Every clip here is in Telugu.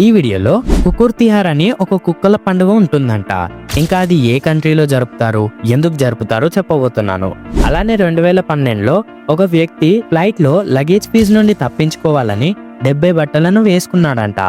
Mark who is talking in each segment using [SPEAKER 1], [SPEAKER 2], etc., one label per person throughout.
[SPEAKER 1] ఈ వీడియోలో కుకుర్ తిహార్ అని ఒక కుక్కల పండుగ ఉంటుందంట. ఇంకా అది ఏ కంట్రీలో జరుపుతారు, ఎందుకు జరుపుతారో చెప్పబోతున్నాను. అలానే 2012లో ఒక వ్యక్తి ఫ్లైట్ లో లగేజ్ ఫీజు నుండి తప్పించుకోవాలని 70 బట్టలను వేసుకున్నాడంట.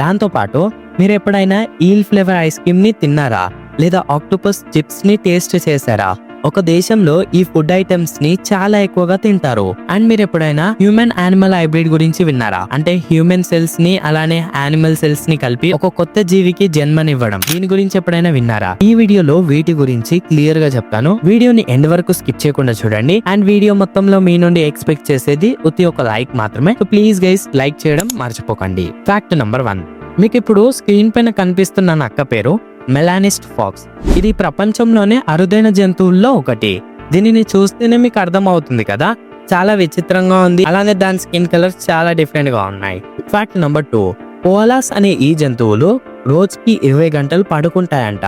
[SPEAKER 1] దాంతో పాటు మీరు ఎప్పుడైనా ఈల్ ఫ్లేవర్ ఐస్ క్రీమ్ ని తిన్నారా, లేదా ఆక్టోపస్ చిప్స్ ని టేస్ట్ చేశారా? ఒక దేశంలో ఈ ఫుడ్ ఐటమ్స్ ని చాలా ఎక్కువగా తింటారు. అండ్ మీరు ఎప్పుడైనా హ్యూమన్ యానిమల్ హైబ్రిడ్ గురించి విన్నారా? అంటే హ్యూమన్ సెల్స్ ని అలానే యానిమల్ సెల్స్ ని కలిపి ఒక కొత్త జీవికి జన్మనివ్వడం. దీని గురించి ఎప్పుడైనా విన్నారా? ఈ వీడియోలో వీటి గురించి క్లియర్ గా చెప్తాను. వీడియోని ఎండ్ వరకు స్కిప్ చేయకుండా చూడండి. అండ్ వీడియో మొత్తంలో మీ నుండి ఎక్స్పెక్ట్ చేసేది ఒక లైక్ మాత్రమే. సో ప్లీజ్ గైస్, లైక్ చేయడం మర్చిపోకండి. Fact number 1. మీకు ఇప్పుడు స్క్రీన్ పైన కనిపిస్తున్న నక్క పేరు మెలానిస్ట్ ఫాక్స్. ఇది ప్రపంచంలోనే అరుదైన జంతువుల్లో ఒకటి. దీనిని చూస్తేనే మీకు అర్థం అవుతుంది కదా, చాలా విచిత్రంగా ఉంది. అలానే దాని స్కిన్ కలర్స్ చాలా డిఫరెంట్ గా ఉన్నాయి. Fact number 2. కోలాస్ అనే ఈ జంతువులు రోజుకి 20 గంటలు పడుకుంటాయంట.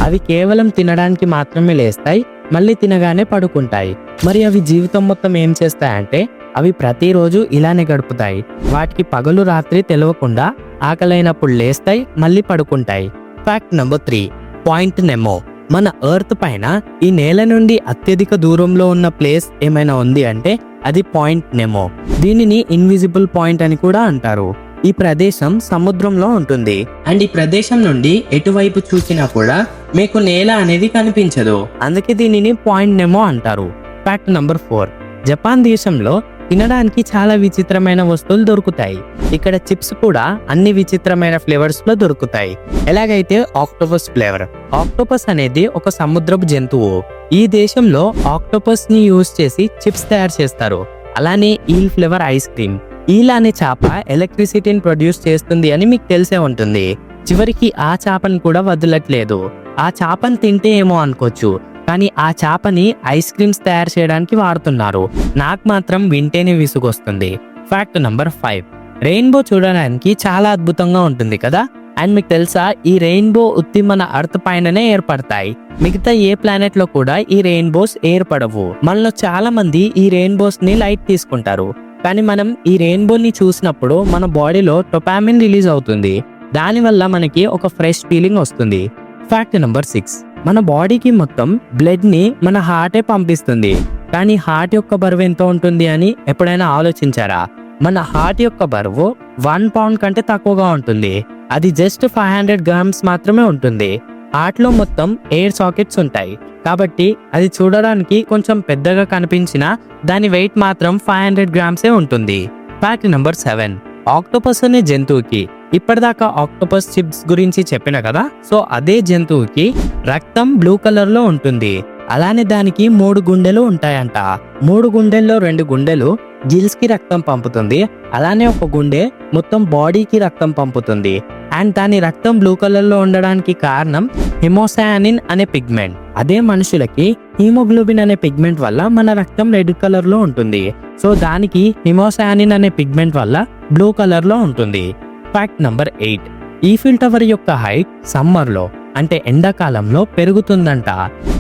[SPEAKER 1] అవి కేవలం తినడానికి మాత్రమే లేస్తాయి, మళ్ళీ తినగానే పడుకుంటాయి. మరి అవి జీవితం మొత్తం ఏం చేస్తాయంటే అవి ప్రతిరోజు ఇలానే గడుపుతాయి. వాటికి పగలు రాత్రి తెలియకుండా ఆకలైనప్పుడు లేస్తాయి, మళ్ళీ పడుకుంటాయి. Fact number 3. Point Nemo. మన ఎర్త్ పైన ఈ నేల నుండి అత్యధిక దూరంలో ఉన్న ప్లేస్ ఏమైనా ఉంది అంటే అది పాయింట్ నెమో. దీనిని ఇన్విజిబుల్ పాయింట్ అని కూడా అంటారు. ఈ ప్రదేశం సముద్రంలో ఉంటుంది. అండ్ ఈ ప్రదేశం నుండి ఎటువైపు చూసినా కూడా మీకు నేల అనేది కనిపించదు. అందుకే దీనిని పాయింట్ నెమో అంటారు. Fact number 4. జపాన్ దేశంలో తినడానికి చాలా విచిత్రమైన వస్తువులు దొరుకుతాయి. ఇక్కడ చిప్స్ కూడా అన్ని విచిత్రమైన ఫ్లేవర్స్ లో దొరుకుతాయి. ఎలాగైతే ఆక్టోపస్ ఫ్లేవర్. ఆక్టోపస్ అనేది ఒక సముద్రపు జంతువు. ఈ దేశంలో ఆక్టోపస్ ని యూజ్ చేసి చిప్స్ తయారు చేస్తారు. అలానే eel flavour ice cream. Eel అనే చేప ఎలక్ట్రిసిటీని ప్రొడ్యూస్ చేస్తుంది అని మీకు తెలిసే ఉంటుంది. చివరికి ఆ చేపను కూడా వదలట్లేదు. ఆ చేపను తింటే ఏమో అనుకోవచ్చు, కానీ ఆ చేపని ఐస్ క్రీమ్స్ తయారు చేయడానికి వాడుతున్నారు. నాకు మాత్రం వింటేనే విసుగొస్తుంది. Fact number 5. రెయిన్బో చూడడానికి చాలా అద్భుతంగా ఉంటుంది కదా. అండ్ మీకు తెలుసా, ఈ రెయిన్బో ఉత్తి మన అర్త్ పైననే ఏర్పడతాయి. మిగతా ఏ ప్లానెట్ లో కూడా ఈ రెయిన్బోస్ ఏర్పడవు. మనలో చాలా మంది ఈ రెయిన్బోస్ ని లైట్ తీసుకుంటారు, కానీ మనం ఈ రెయిన్బోని చూసినప్పుడు మన బాడీలో డోపామిన్ రిలీజ్ అవుతుంది. దానివల్ల మనకి ఒక ఫ్రెష్ ఫీలింగ్ వస్తుంది. Fact number 6. మన బాడీకి మొత్తం బ్లడ్ ని మన హార్టే పంపిస్తుంది. కానీ హార్ట్ యొక్క బరువు ఎంత ఉంటుంది అని ఎప్పుడైనా ఆలోచించారా? మన హార్ట్ యొక్క బరువు 1 పౌండ్ కంటే తక్కువగా ఉంటుంది. అది జస్ట్ 500 గ్రామ్స్ మాత్రమే ఉంటుంది. హార్ట్ లో మొత్తం 8 సాకెట్స్ ఉంటాయి. కాబట్టి అది చూడడానికి కొంచెం పెద్దగా కనిపించినా దాని వెయిట్ మాత్రం 500 గ్రామ్సే ఉంటుంది. Fact number 7. ఆక్టోపస్ అనే జంతువుకి, ఇప్పటిదాకా ఆక్టోపస్ చిప్స్ గురించి చెప్పిన కదా, సో అదే జంతువుకి రక్తం బ్లూ కలర్ లో ఉంటుంది. అలానే దానికి 3 గుండెలు ఉంటాయంట. 3 గుండెల్లో 2 గుండెలు గిల్స్ కి రక్తం పంపుతుంది. అలానే ఒక గుండె మొత్తం బాడీకి రక్తం పంపుతుంది. అండ్ దాని రక్తం బ్లూ కలర్ లో ఉండడానికి కారణం హిమోసయానిన్ అనే పిగ్మెంట్. అదే మనుషులకి హీమోగ్లోబిన్ అనే పిగ్మెంట్ వల్ల మన రక్తం రెడ్ కలర్ లో ఉంటుంది. సో దానికి హిమోసయానిన్ అనే పిగ్మెంట్ వల్ల బ్లూ కలర్ లో ఉంటుంది. Fact number 8. ఈఫిల్ టవర్ యొక్క హైట్ సమ్మర్ లో అంటే ఎండాకాలంలో పెరుగుతుందంట.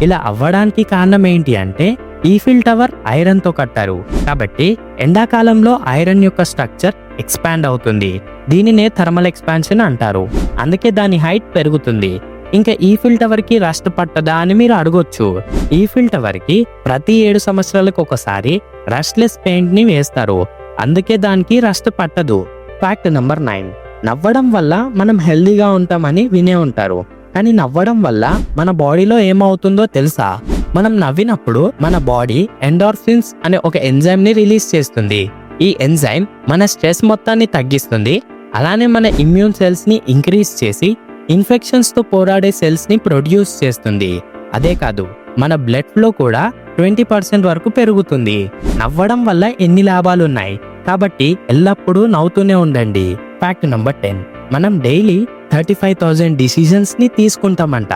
[SPEAKER 1] ఇలా అవ్వడానికి కారణం ఏంటి అంటే ఈఫిల్ టవర్ ఐరన్ తో కట్టారు. కాబట్టి ఎండాకాలంలో ఐరన్ యొక్క స్ట్రక్చర్ ఎక్స్పాండ్ అవుతుంది. దీనినే థర్మల్ ఎక్స్పాన్షన్ అంటారు. అందుకే దాని హైట్ పెరుగుతుంది. ఇంకా ఈఫిల్ టవర్ కి రస్ట్ పట్టదా అని మీరు అడగొచ్చు. ఈఫిల్ టవర్ కి ప్రతి 7 సంవత్సరాలకు ఒకసారి రస్ట్లెస్ పెయింట్ ని వేస్తారు. అందుకే దానికి రస్ట్ పట్టదు. Fact number 9. నవ్వడం వల్ల మనం హెల్దీగా ఉంటామని వినే ఉంటారు. కానీ నవ్వడం వల్ల మన బాడీలో ఏమవుతుందో తెలుసా? మనం నవ్వినప్పుడు మన బాడీ ఎండార్ఫిన్స్ అనే ఒక ఎంజైమ్ ని రిలీజ్ చేస్తుంది. ఈ ఎంజైమ్ మన స్ట్రెస్ మొత్తాన్ని తగ్గిస్తుంది. అలానే మన ఇమ్యూన్ సెల్స్ ని ఇంక్రీజ్ చేసి ఇన్ఫెక్షన్స్ తో పోరాడే సెల్స్ ని ప్రొడ్యూస్ చేస్తుంది. అదే కాదు, మన బ్లడ్ ఫ్లో కూడా 20% వరకు పెరుగుతుంది. నవ్వడం వల్ల ఎన్ని లాభాలు ఉన్నాయి, కాబట్టి ఎల్లప్పుడూ నవ్వుతూనే ఉండండి. Fact number 10. మనం డైలీ 35,000 డిసిజన్స్ ని తీసుకుంటామంట.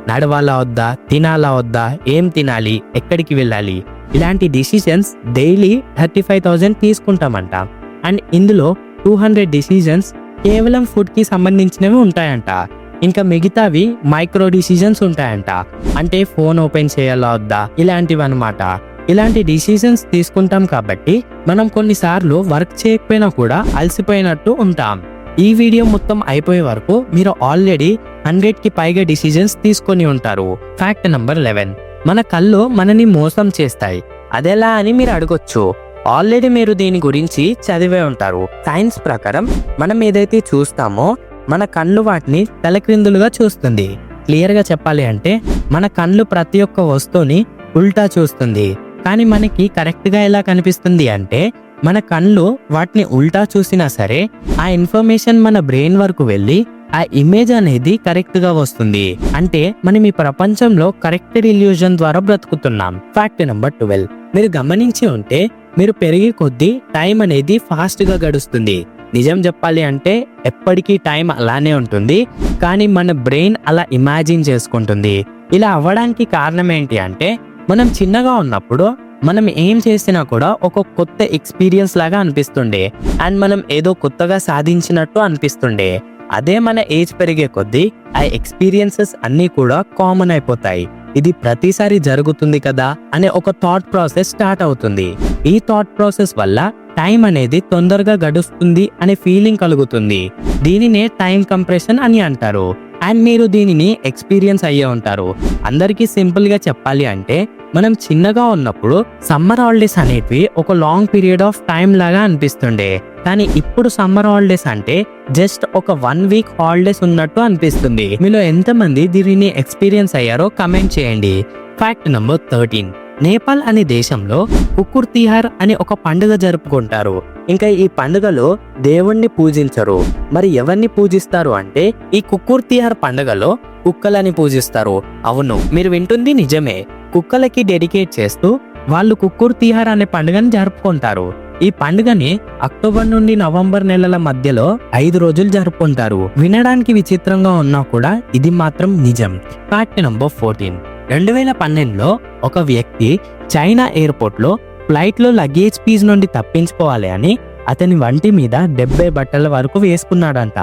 [SPEAKER 1] నడవాలా వద్దా, తినాలా వద్దా, ఏం తినాలి, ఎక్కడికి వెళ్ళాలి, ఇలాంటి డిసిజన్స్ డైలీ 35,000 తీసుకుంటామంట. అండ్ ఇందులో 200 డిసిజన్స్ కేవలం ఫుడ్ కి సంబంధించినవి ఉంటాయంట. ఇంకా మిగతావి మైక్రో డిసిజన్స్ ఉంటాయంట. అంటే ఫోన్ ఓపెన్ చేయాలా వద్దా, ఇలాంటివి అనమాట. ఇలాంటి డిసిజన్స్ తీసుకుంటాం కాబట్టి మనం కొన్నిసార్లు వర్క్ చేయకపోయినా కూడా అలసిపోయినట్టు ఉంటాం. ఈ వీడియో మొత్తం అయిపోయే వరకు మీరు ఆల్రెడీ 100కి పైగా డిసిజన్స్ తీసుకొని ఉంటారు. ఫ్యాక్ట్ నెంబర్ 11, మన కళ్ళు మనని మోసం చేస్తాయి. అదెలా అని మీరు అడగొచ్చు. ఆల్రెడీ మీరు దీని గురించి చదివే ఉంటారు. సైన్స్ ప్రకారం మనం ఏదైతే చూస్తామో మన కళ్ళు వాటిని తలక్రిందులుగా చూస్తుంది. క్లియర్గా చెప్పాలి అంటే మన కళ్ళు ప్రతి ఒక్క వస్తువుని ఉల్టా చూస్తుంది. కానీ మనకి కరెక్ట్గా ఎలా కనిపిస్తుంది అంటే మన కళ్ళు వాటిని ఉల్టా చూసినా సరే ఆ ఇన్ఫర్మేషన్ మన బ్రెయిన్ వరకు వెళ్ళి ఆ ఇమేజ్ అనేది కరెక్ట్గా వస్తుంది. అంటే మనం ఈ ప్రపంచంలో కరెక్టెడ్ ఇల్యూజన్ ద్వారా బ్రతుకుతున్నాం. ఫ్యాక్ట్ నెంబర్ 12, మీరు గమనించి ఉంటే మీరు పెరిగే కొద్దీ టైం అనేది ఫాస్ట్గా గడుస్తుంది. నిజం చెప్పాలి అంటే ఎప్పటికీ టైం అలానే ఉంటుంది, కానీ మన బ్రెయిన్ అలా ఇమాజిన్ చేసుకుంటుంది. ఇలా అవ్వడానికి కారణం ఏంటి అంటే మనం చిన్నగా ఉన్నప్పుడు మనం ఏం చేసినా కూడా ఒక కొత్త ఎక్స్పీరియన్స్ లాగా అనిపిస్తుండే అండ్ మనం ఏదో కొత్తగా సాధించినట్టు అనిపిస్తుండే. అదే మన ఏజ్ పెరిగే కొద్దీ ఆ ఎక్స్పీరియన్సెస్ అన్నీ కూడా కామన్ అయిపోతాయి. ఇది ప్రతిసారి జరుగుతుంది కదా అనే ఒక థాట్ ప్రాసెస్ స్టార్ట్ అవుతుంది. ఈ థాట్ ప్రాసెస్ వల్ల టైం అనేది తొందరగా గడుస్తుంది అనే ఫీలింగ్ కలుగుతుంది. దీనినే టైం కంప్రెషన్ అని అంటారు. అండ్ మీరు దీనిని ఎక్స్పీరియన్స్ అయ్యే ఉంటారు. అందరికీ సింపుల్ గా చెప్పాలి అంటే మనం చిన్నగా ఉన్నప్పుడు సమ్మర్ హాలిడేస్ అనేటివి ఒక లాంగ్ పీరియడ్ ఆఫ్ టైం లాగా అనిపిస్తుండే, కానీ ఇప్పుడు సమ్మర్ హాలిడేస్ అంటే జస్ట్ ఒక 1 వీక్ హాలిడేస్ ఉన్నట్టు అనిపిస్తుంది. మీలో ఎంతమంది దీనిని ఎక్స్పీరియన్స్ అయ్యారో కమెంట్ చేయండి. ఫ్యాక్ట్ నెంబర్ 13, నేపాల్ అనే దేశంలో కుక్కుర్ తిహార్ అనే ఒక పండుగ జరుపుకుంటారు. ఇంకా ఈ పండుగలో దేవుణ్ణి పూజించరు. మరి ఎవరిని పూజిస్తారు అంటే ఈ కుక్కుర్ తిహార్ పండుగలో కుక్కలని పూజిస్తారు. అవును, మీరు వింటుంది నిజమే. కుక్కలకి డెడికేట్ చేస్తూ వాళ్ళు కుక్కుర్ తిహార్ అనే పండుగని జరుపుకుంటారు. ఈ పండుగని అక్టోబర్ నుండి నవంబర్ నెలల మధ్యలో 5 రోజులు జరుపుకుంటారు. వినడానికి విచిత్రంగా ఉన్నా కూడా ఇది మాత్రం నిజం. ఫ్యాక్ట్ నెంబర్ 14, 2012లో ఒక వ్యక్తి చైనా ఎయిర్పోర్ట్ లో ఫ్లైట్ లో లగేజ్ పీస్ నుండి తప్పించుకోవాలి అని అతని వంటి మీద 70 బట్టల వరకు వేసుకున్నాడంట.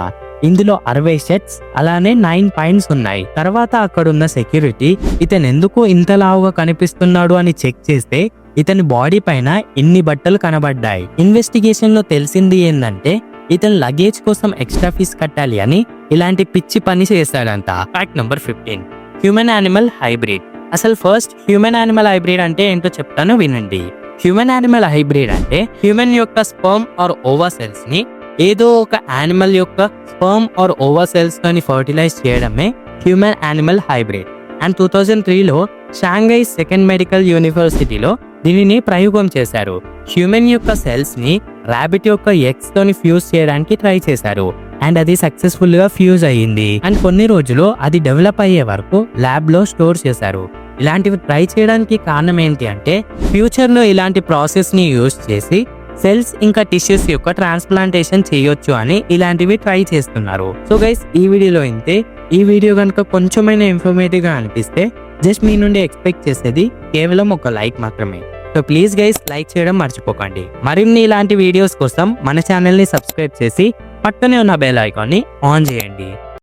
[SPEAKER 1] ఇందులో 60 షర్ట్స్ అలానే 9 పాయింట్స్ ఉన్నాయి. తర్వాత అక్కడున్న సెక్యూరిటీ ఇతను ఎందుకు ఇంత లావుగా కనిపిస్తున్నాడు అని చెక్ చేస్తే ఇతని బాడీ పైన ఇన్ని బట్టలు కనబడ్డాయి. ఇన్వెస్టిగేషన్ లో తెలిసింది ఏంటంటే ఇతను లగేజ్ కోసం ఎక్స్ట్రా ఫీస్ కట్టాలి అని ఇలాంటి పిచ్చి పని చేశాడంట. Fact number 15, human animal hybrid. అసలు ఫస్ట్ హ్యూమన్ యానిమల్ హైబ్రిడ్ అంటే ఏంటో చెప్తాను వినండి. హ్యూమన్ యానిమల్ హైబ్రిడ్ అంటే హ్యూమన్ యొక్క స్పర్మ్ ఆర్ ఓవా సెల్స్ ని ఏదో ఒక యానిమల్ యొక్క స్పర్మ్ ఆర్ ఓవా సెల్స్ తోని ఫర్టిలైజ్ చేయడమే హ్యూమన్ యానిమల్ హైబ్రిడ్. అండ్ 2003లో షాంఘై సెకండ్ మెడికల్ యూనివర్సిటీలో దీనిని ప్రయోగం చేశారు. హ్యూమన్ యొక్క సెల్స్ ని రాబిట్ యొక్క ఎగ్స్ తోని ఫ్యూజ్ చేయడానికి ట్రై చేశారు అండ్ అది సక్సెస్ఫుల్ గా ఫ్యూజ్ అయ్యింది. అండ్ కొన్ని రోజులు అది డెవలప్ అయ్యే వరకు ల్యాబ్ లో స్టోర్ చేశారు. ఇలాంటివి ట్రై చేయడానికి కారణం ఏంటి అంటే ఫ్యూచర్ లో ఇలాంటి ప్రాసెస్ ని యూజ్ చేసి సెల్స్ ఇంకా టిష్యూస్ యొక్క ట్రాన్స్ప్లాంటేషన్ చేయొచ్చు అని ఇలాంటివి ట్రై చేస్తున్నారు. సో గైస్, ఈ వీడియోలో ఇంతే. ఈ వీడియో కనుక కొంచెమైనా ఇన్ఫర్మేటివ్ గా అనిపిస్తే జస్ట్ మీ నుండి ఎక్స్పెక్ట్ చేసేది కేవలం ఒక లైక్ మాత్రమే. సో ప్లీజ్ గైస్, లైక్ చేయడం మర్చిపోకండి. మరిన్ని ఇలాంటి వీడియోస్ కోసం మన ఛానల్ ని సబ్స్క్రైబ్ చేసి పక్కనే ఉన్న బెల్ ఐకాన్ ని ఆన్ చేయండి.